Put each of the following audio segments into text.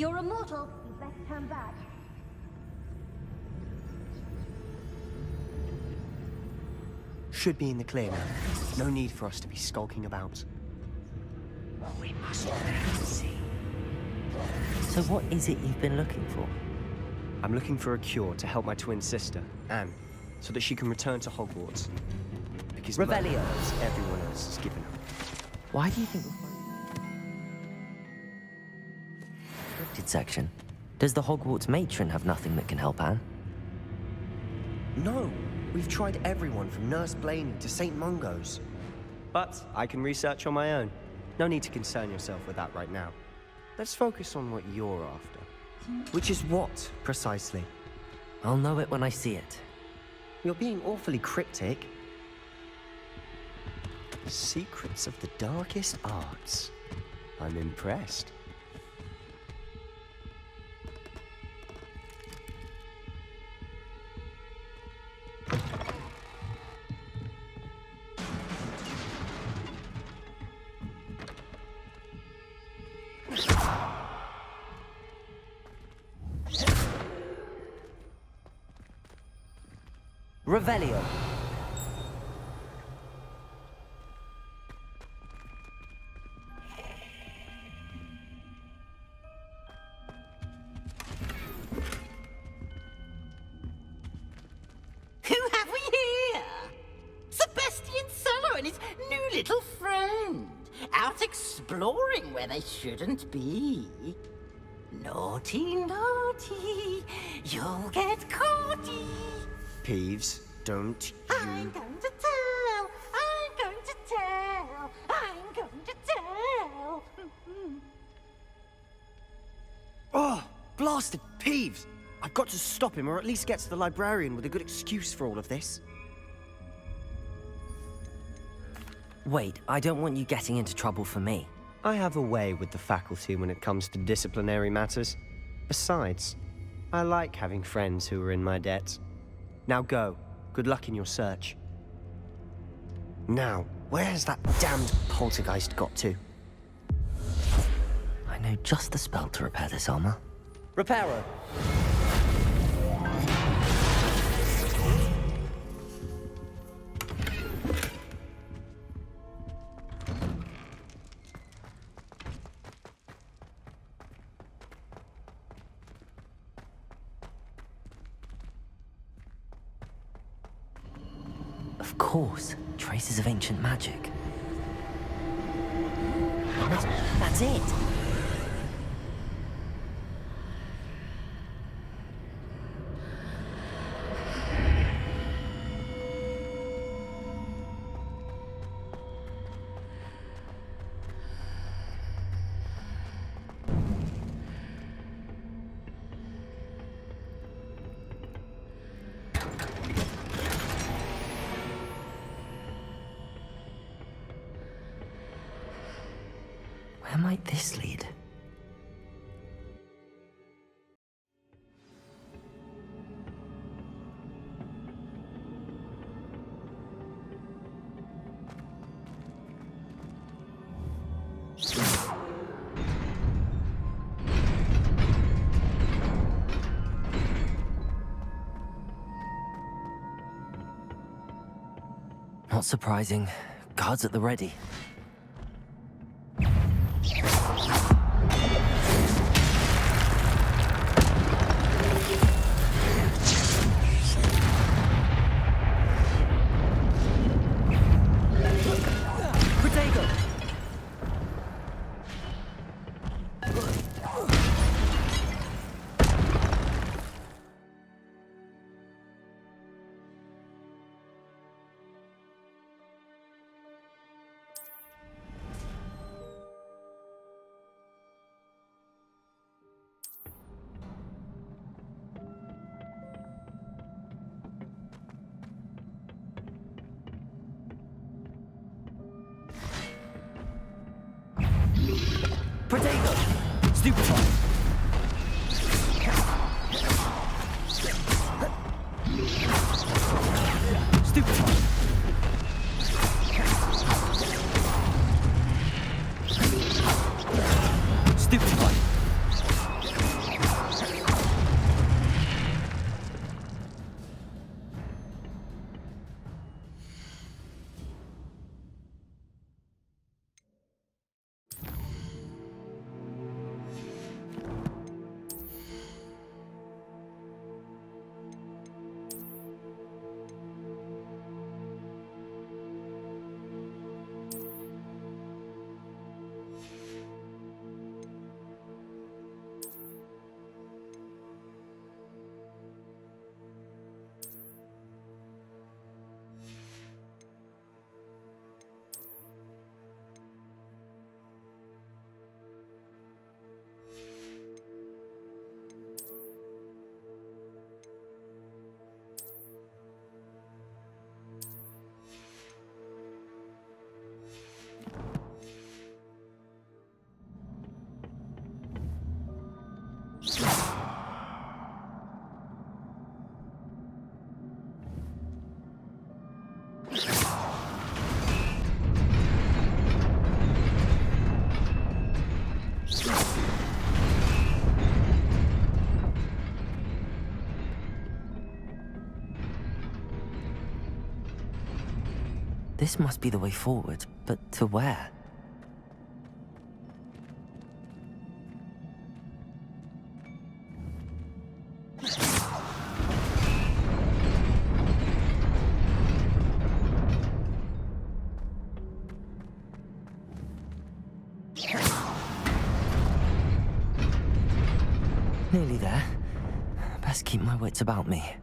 you're a mortal, you best turn back. Should be in the clear now. No need for us to be skulking about. We must now see. So what is it you've been looking for? I'm looking for a cure to help my twin sister, Anne, so that she can return to Hogwarts. Because Revelio. as everyone else has given up. Why do you think we'll find section? Does the Hogwarts matron have nothing that can help Anne? No, we've tried everyone from Nurse Blaney to St. Mungo's. But I can research on my own. No need to concern yourself with that right now. Let's focus on what you're after. Which is what, precisely? I'll know it when I see it. You're being awfully cryptic. Secrets of the darkest arts. I'm impressed. Revelio. Who have we here? Sebastian Solo and his new little friend. Out exploring where they shouldn't be. Naughty, naughty, you'll get caughty. Peeves, don't you... I'm going to tell, I'm going to tell, I'm going to tell. Oh, blasted Peeves! I've got to stop him, or at least get to the librarian with a good excuse for all of this. Wait, I don't want you getting into trouble for me. I have a way with the faculty when it comes to disciplinary matters. Besides, I like having friends who are in my debt. Now go. Good luck in your search. Now, where has that damned poltergeist got to? I know just the spell to repair this armor. Reparo! Of course, traces of ancient magic. That's it! Where might this lead? Not surprising. Guards at the ready. Protego! Stupefy! Stupefy! Stupefy! This must be the way forward, but to where? Nearly there. Best keep my wits about me.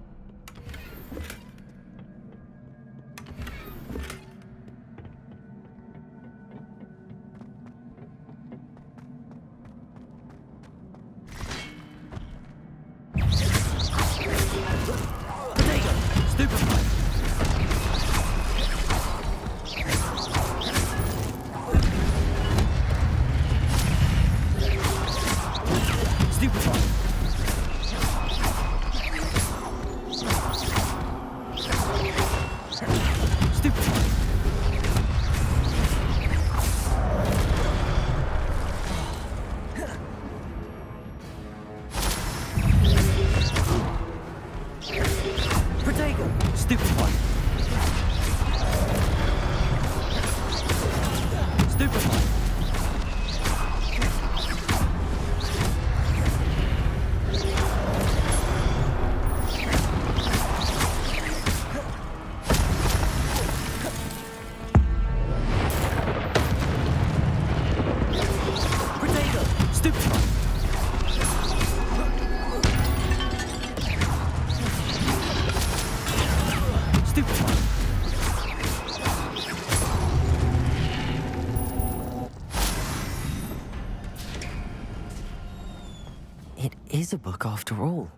It is a book after all.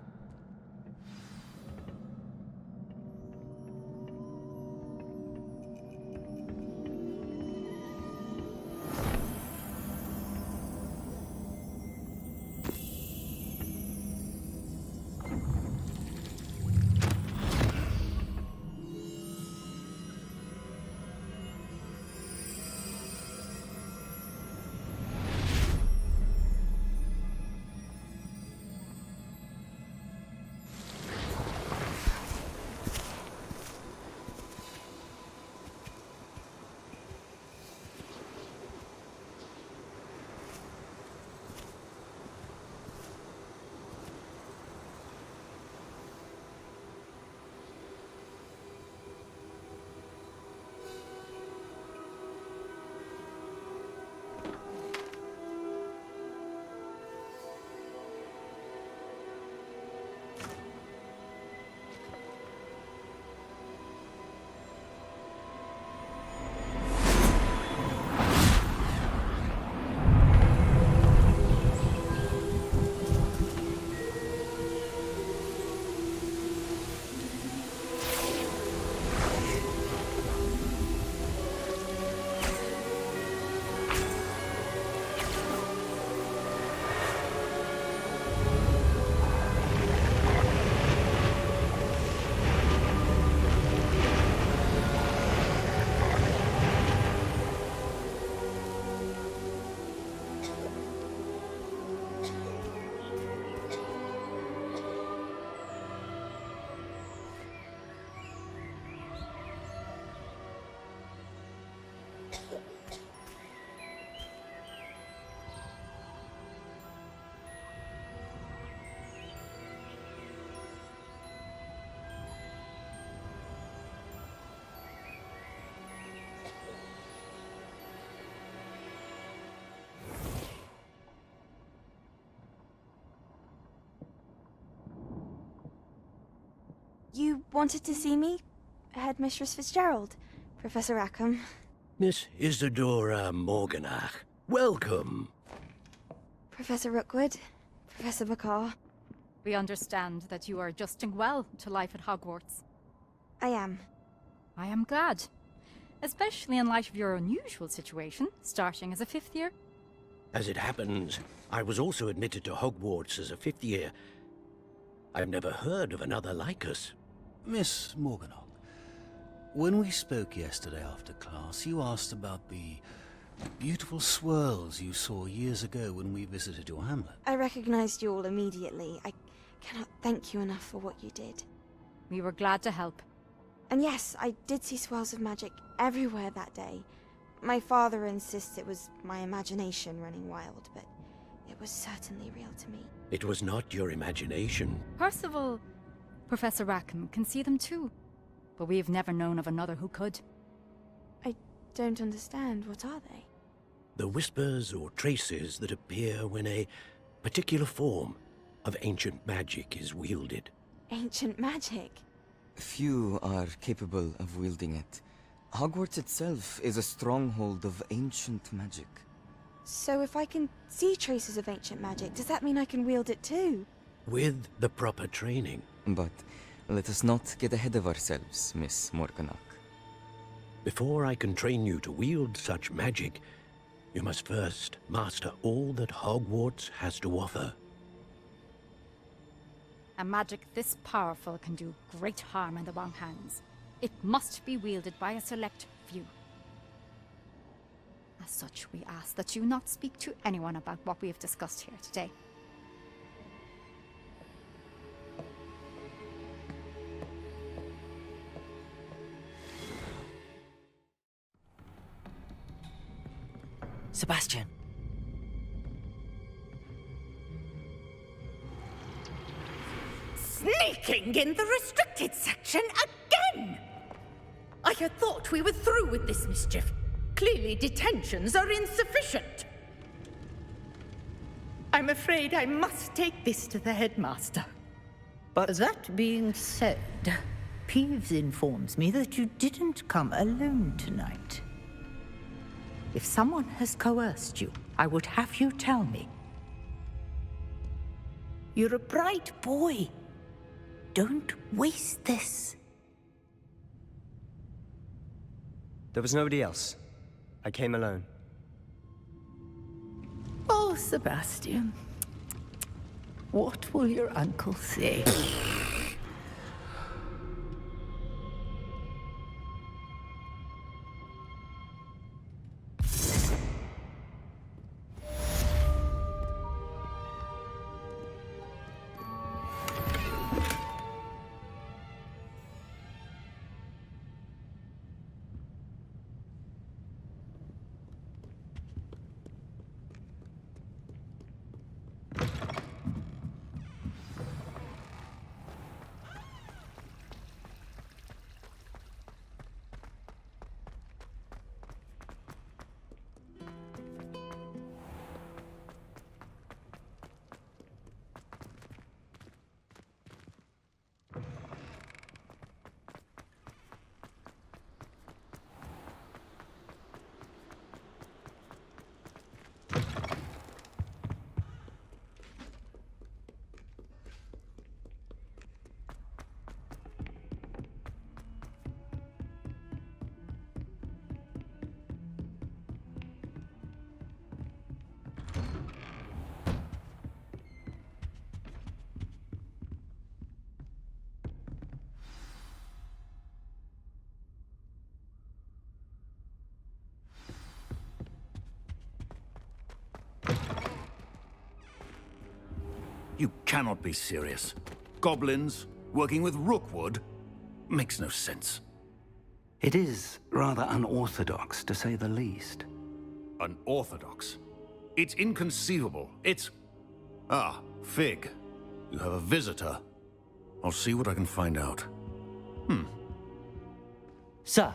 You wanted to see me? Headmistress Fitzgerald, Professor Rackham. Miss Isadora Morganach, welcome. Professor Rookwood, Professor McCaw. We understand that you are adjusting well to life at Hogwarts. I am. I am glad. Especially in light of your unusual situation, starting as a fifth year. As it happens, I was also admitted to Hogwarts as a fifth year. I've never heard of another like us. Miss Morganach, when we spoke yesterday after class, you asked about the beautiful swirls you saw years ago when we visited your hamlet. I recognized you all immediately. I cannot thank you enough for what you did. We were glad to help. And yes, I did see swirls of magic everywhere that day. My father insists it was my imagination running wild, but it was certainly real to me. It was not your imagination. Percival, Professor Rackham can see them too. But we've never known of another who could. I don't understand. What are they? The whispers or traces that appear when a particular form of ancient magic is wielded. Ancient magic? Few are capable of wielding it. Hogwarts itself is a stronghold of ancient magic. So if I can see traces of ancient magic, does that mean I can wield it too? With the proper training. But let us not get ahead of ourselves, Miss Morganach. Before I can train you to wield such magic, you must first master all that Hogwarts has to offer. A magic this powerful can do great harm in the wrong hands. It must be wielded by a select few. As such, we ask that you not speak to anyone about what we have discussed here today. Sebastian. Sneaking in the restricted section again! I had thought we were through with this mischief. Clearly detentions are insufficient. I'm afraid I must take this to the headmaster. But that being said, Peeves informs me that you didn't come alone tonight. If someone has coerced you, I would have you tell me. You're a bright boy. Don't waste this. There was nobody else. I came alone. Oh, Sebastian. What will your uncle say? You cannot be serious. Goblins working with Rookwood makes no sense. It is rather unorthodox, to say the least. Unorthodox? It's inconceivable. It's... Ah, Fig. You have a visitor. I'll see what I can find out. Sir,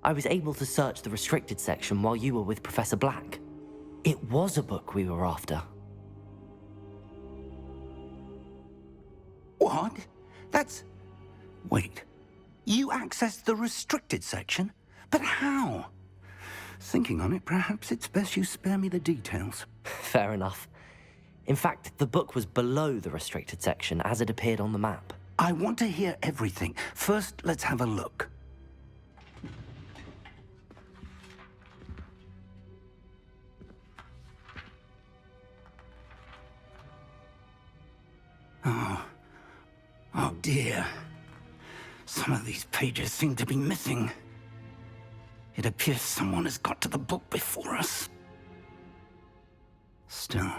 I was able to search the restricted section while you were with Professor Black. It was a book we were after. What? That's... Wait. You accessed the restricted section? But how? Thinking on it, perhaps it's best you spare me the details. Fair enough. In fact, the book was below the restricted section as it appeared on the map. I want to hear everything. First, let's have a look. Oh dear. Some of these pages seem to be missing. It appears someone has got to the book before us. Still,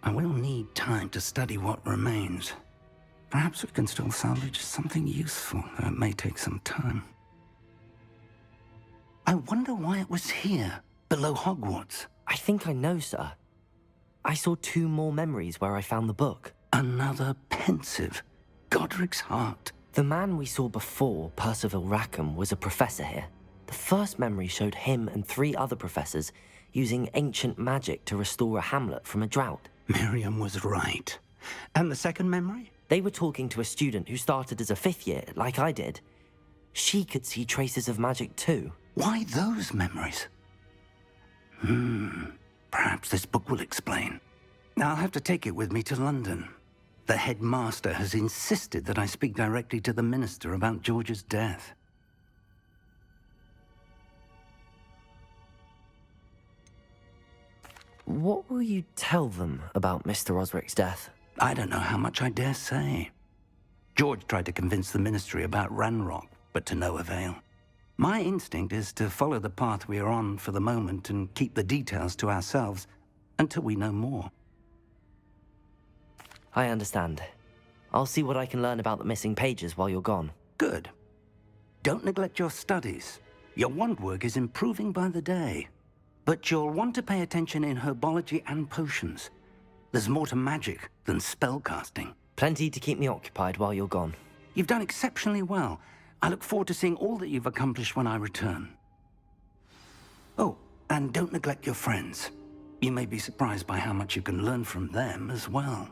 I will need time to study what remains. Perhaps we can still salvage something useful, though it may take some time. I wonder why it was here, below Hogwarts. I think I know, sir. I saw 2 more memories where I found the book. Another pensive. Godric's heart. The man we saw before, Percival Rackham, was a professor here. The first memory showed him and 3 other professors using ancient magic to restore a hamlet from a drought. Miriam was right. And the second memory? They were talking to a student who started as a 5th year, like I did. She could see traces of magic too. Why those memories? Perhaps this book will explain. I'll have to take it with me to London. The headmaster has insisted that I speak directly to the minister about George's death. What will you tell them about Mr. Osric's death? I don't know how much I dare say. George tried to convince the ministry about Ranrock, but to no avail. My instinct is to follow the path we are on for the moment and keep the details to ourselves until we know more. I understand. I'll see what I can learn about the missing pages while you're gone. Good. Don't neglect your studies. Your wand work is improving by the day. But you'll want to pay attention in herbology and potions. There's more to magic than spellcasting. Plenty to keep me occupied while you're gone. You've done exceptionally well. I look forward to seeing all that you've accomplished when I return. Oh, and don't neglect your friends. You may be surprised by how much you can learn from them as well.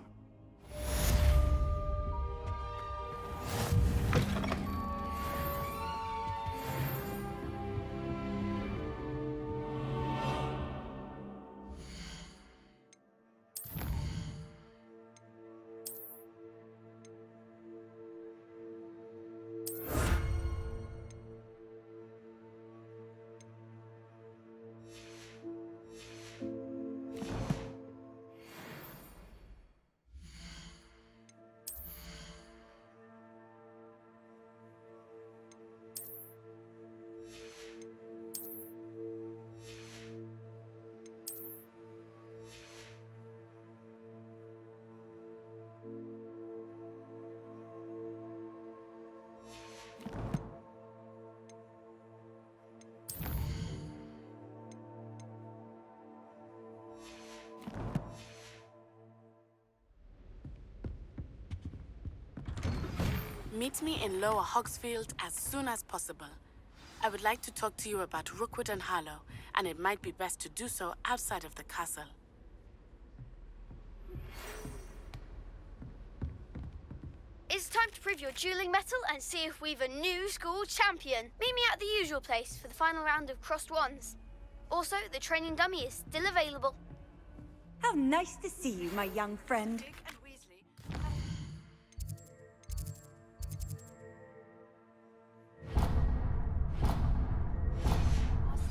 Meet me in Lower Hogsfield as soon as possible. I would like to talk to you about Rookwood and Harlow, and it might be best to do so outside of the castle. It's time to prove your dueling mettle and see if we've a new school champion. Meet me at the usual place for the final round of crossed wands. Also, the training dummy is still available. How nice to see you, my young friend.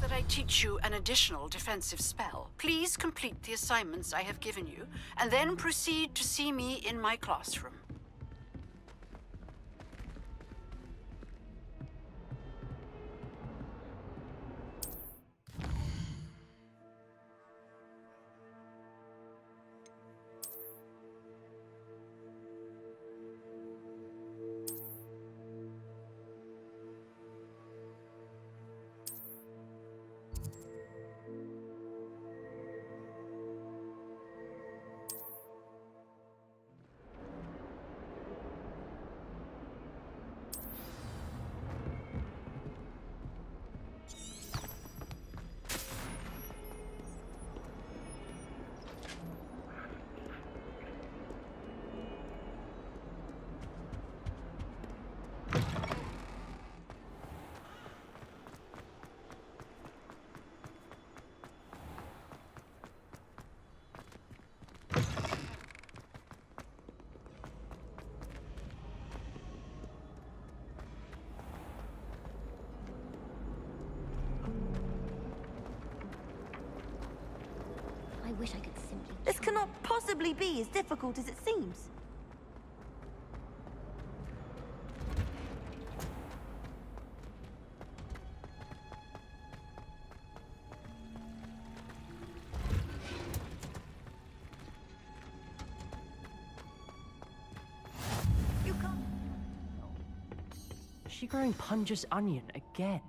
That I teach you an additional defensive spell. Please complete the assignments I have given you, and then proceed to see me in my classroom. I wish I could simply... This cannot possibly be as difficult as it seems. she growing Punja's onion again?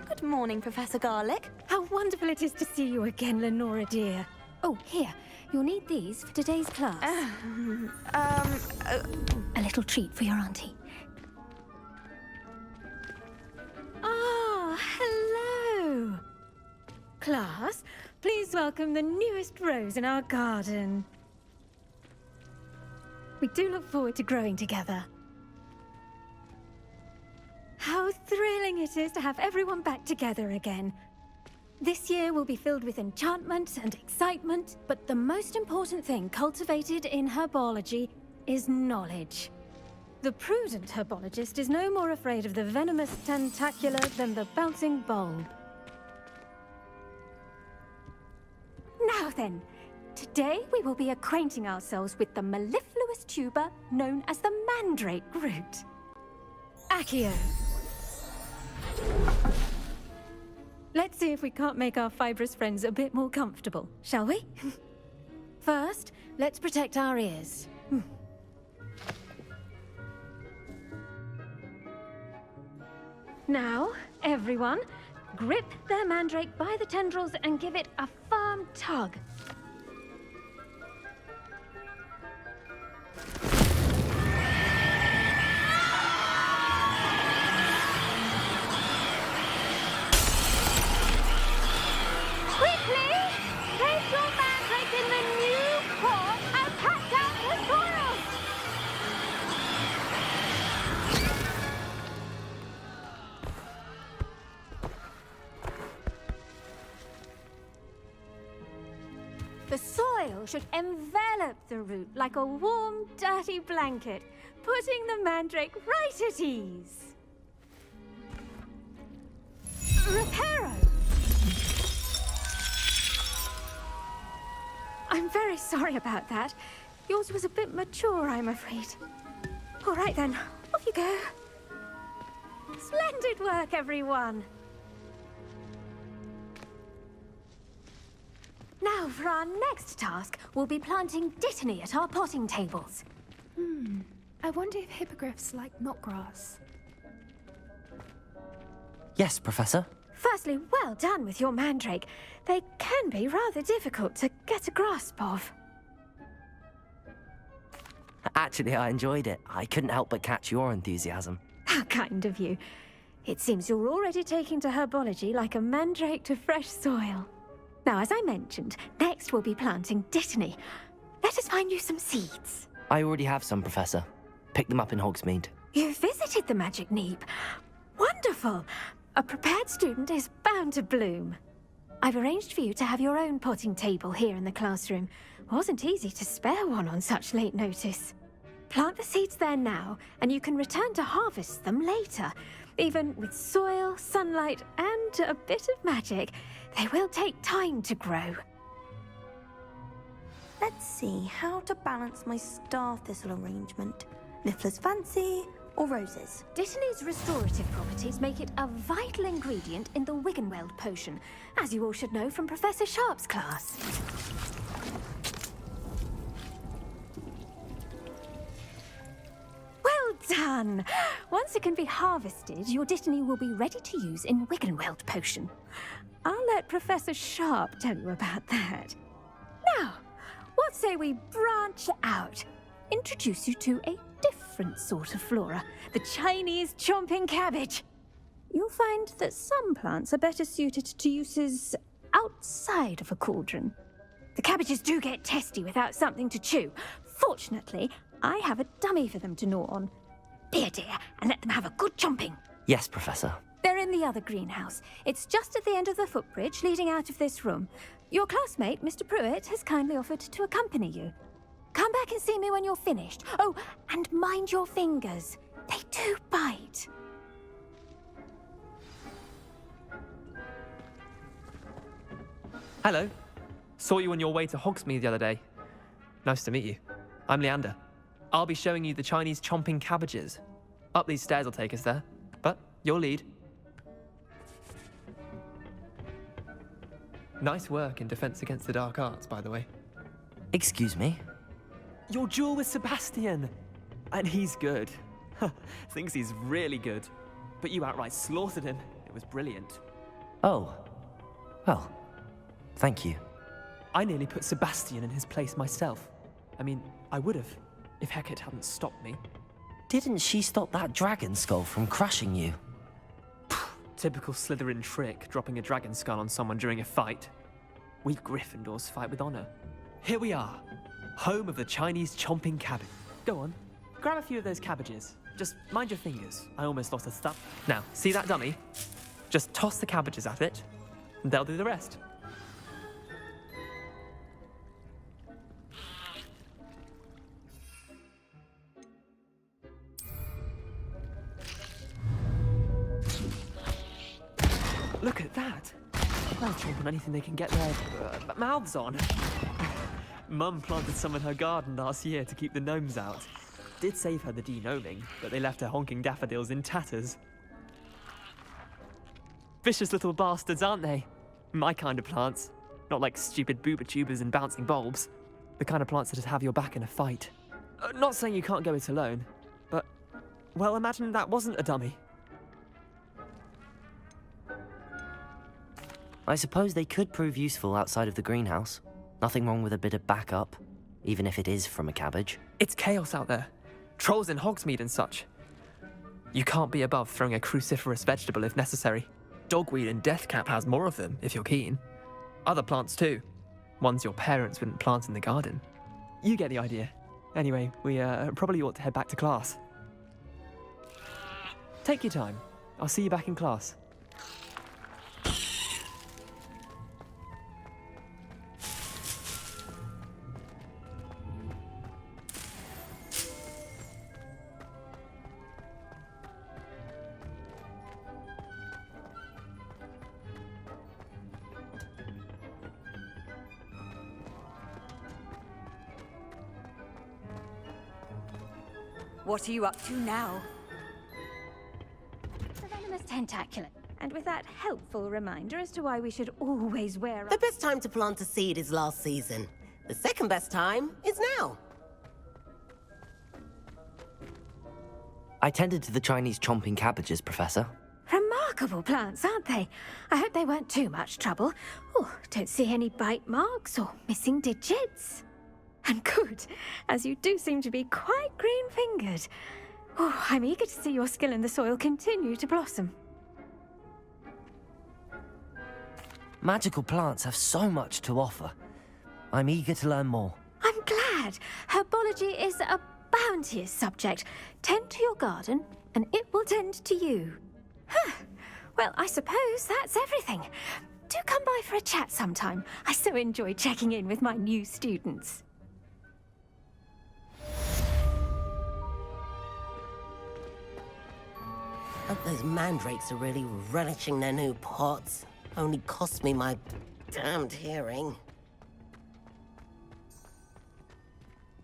Good morning, Professor Garlick. How wonderful it is to see you again, Lenora dear. Oh, here. You'll need these for today's class. A little treat for your auntie. Ah, hello. Class, please welcome the newest rose in our garden. We do look forward to growing together. How thrilling it is to have everyone back together again. This year will be filled with enchantment and excitement, but the most important thing cultivated in herbology is knowledge. The prudent herbologist is no more afraid of the venomous tentacular than the bouncing bulb. Now then, today we will be acquainting ourselves with the mellifluous tuber known as the mandrake root. Accio. Let's see if we can't make our fibrous friends a bit more comfortable, shall we? First, let's protect our ears. Now, everyone, grip their mandrake by the tendrils and give it a firm tug. The soil should envelop the root like a warm, dirty blanket, putting the mandrake right at ease. Reparo! I'm very sorry about that. Yours was a bit mature, I'm afraid. All right then, off you go. Splendid work, everyone. Now, for our next task, we'll be planting dittany at our potting tables. I wonder if hippogriffs like knotgrass. Yes, Professor. Firstly, well done with your mandrake. They can be rather difficult to get a grasp of. Actually, I enjoyed it. I couldn't help but catch your enthusiasm. How kind of you. It seems you're already taking to herbology like a mandrake to fresh soil. Now, as I mentioned, next we'll be planting dittany. Let us find you some seeds. I already have some, Professor. Picked them up in Hogsmeade. You visited the Magic Neep. Wonderful! A prepared student is bound to bloom. I've arranged for you to have your own potting table here in the classroom. Wasn't easy to spare one on such late notice. Plant the seeds there now, and you can return to harvest them later. Even with soil, sunlight, and a bit of magic, they will take time to grow. Let's see how to balance my star thistle arrangement. Niffler's fancy or roses? Dittany's restorative properties make it a vital ingredient in the Wiggenweld potion, as you all should know from Professor Sharp's class. Well done! Once it can be harvested, your dittany will be ready to use in Wiggenweld potion. I'll let Professor Sharp tell you about that. Now, what say we branch out? Introduce you to a different sort of flora, the Chinese chomping cabbage. You'll find that some plants are better suited to uses outside of a cauldron. The cabbages do get testy without something to chew. Fortunately, I have a dummy for them to gnaw on. Dear, and let them have a good chomping. Yes, Professor. They're in the other greenhouse. It's just at the end of the footbridge leading out of this room. Your classmate, Mr. Pruitt, has kindly offered to accompany you. Come back and see me when you're finished. Oh, and mind your fingers. They do bite. Hello. Saw you on your way to Hogsmeade the other day. Nice to meet you. I'm Leander. I'll be showing you the Chinese chomping cabbages. Up these stairs will take us there, but your lead. Nice work in Defense Against the Dark Arts, by the way. Excuse me? Your duel with Sebastian. And he's good. Thinks he's really good. But you outright slaughtered him. It was brilliant. Oh. Well, thank you. I nearly put Sebastian in his place myself. I mean, I would have, if Hecate hadn't stopped me. Didn't she stop that dragon skull from crushing you? Typical Slytherin trick, dropping a dragon skull on someone during a fight. We Gryffindors fight with honor. Here we are, home of the Chinese chomping cabbage. Go on, grab a few of those cabbages. Just mind your fingers. I almost lost a thumb. Now, see that dummy? Just toss the cabbages at it, and they'll do the rest. Look at that! They'll chomp on anything they can get their mouths on. Mum planted some in her garden last year to keep the gnomes out. Did save her the de-gnoming, but they left her honking daffodils in tatters. Vicious little bastards, aren't they? My kind of plants. Not like stupid booba tubers and bouncing bulbs. The kind of plants that'd have your back in a fight. Not saying you can't go it alone, but, well, imagine that wasn't a dummy. I suppose they could prove useful outside of the greenhouse. Nothing wrong with a bit of backup, even if it is from a cabbage. It's chaos out there. Trolls in Hogsmeade and such. You can't be above throwing a cruciferous vegetable if necessary. Dogweed and Deathcap has more of them, if you're keen. Other plants too. Ones your parents wouldn't plant in the garden. You get the idea. Anyway, we probably ought to head back to class. Take your time. I'll see you back in class. What are you up to now? The venomous tentaculate. And with that helpful reminder as to why we should always wear The best time to plant a seed is last season. The second best time is now. I tended to the Chinese chomping cabbages, Professor. Remarkable plants, aren't they? I hope they weren't too much trouble. Oh, don't see any bite marks or missing digits. And good, as you do seem to be quite green-fingered. Oh, I'm eager to see your skill in the soil continue to blossom. Magical plants have so much to offer. I'm eager to learn more. I'm glad. Herbology is a bounteous subject. Tend to your garden, and it will tend to you. Huh. Well, I suppose that's everything. Do come by for a chat sometime. I so enjoy checking in with my new students. Hope those mandrakes are really relishing their new pots. Only cost me my damned hearing.